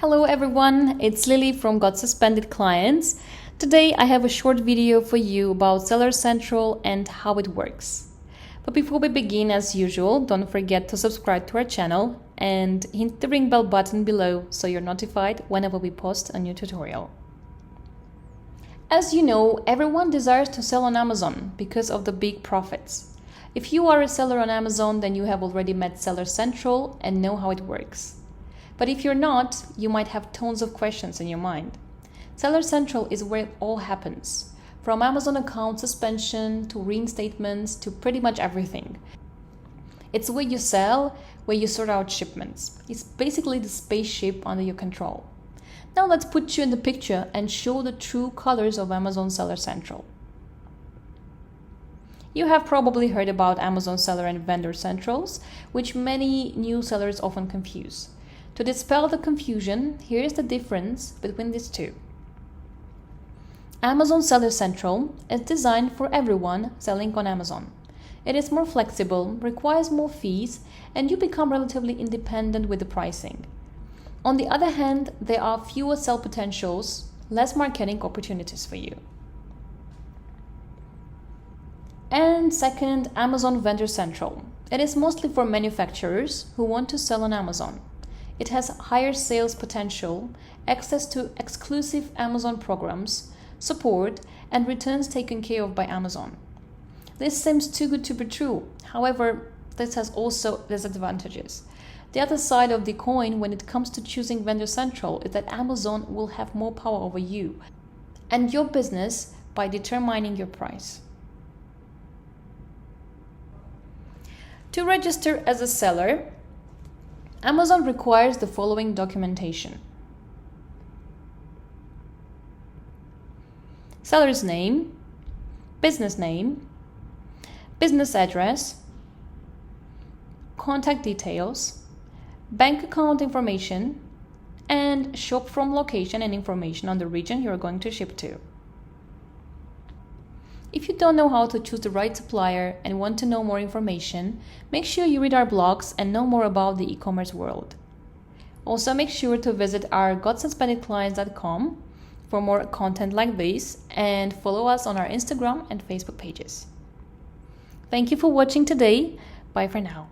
Hello everyone, it's Lily from Got Suspended Clients. Today I have a short video for you about Seller Central and how it works. But before we begin, as usual, don't forget to subscribe to our channel and hit the ring bell button below so you're notified whenever we post a new tutorial. As you know, everyone desires to sell on Amazon because of the big profits. If you are a seller on Amazon, then you have already met Seller Central and know how it works. But if you're not, you might have tons of questions in your mind. Seller Central is where it all happens, from Amazon account suspension to reinstatements to pretty much everything. It's where you sell, where you sort out shipments. It's basically the spaceship under your control. Now let's put you in the picture and show the true colors of Amazon Seller Central. You have probably heard about Amazon Seller and Vendor Centrals, which many new sellers often confuse. To dispel the confusion, here is the difference between these two. Amazon Seller Central is designed for everyone selling on Amazon. It is more flexible, requires more fees, and you become relatively independent with the pricing. On the other hand, there are fewer sell potentials, less marketing opportunities for you. And second, Amazon Vendor Central. It is mostly for manufacturers who want to sell on Amazon. It has higher sales potential, access to exclusive Amazon programs, support, and returns taken care of by Amazon. This seems too good to be true. However, this has also disadvantages. The other side of the coin when it comes to choosing Vendor Central is that Amazon will have more power over you and your business by determining your price. To register as a seller, Amazon requires the following documentation: seller's name, business address, contact details, bank account information, and shop from location and information on the region you're going to ship to. If you don't know how to choose the right supplier and want to know more information, make sure you read our blogs and know more about the e-commerce world. Also, make sure to visit our gotsuspendedclients.com for more content like this and follow us on our Instagram and Facebook pages. Thank you for watching today. Bye for now.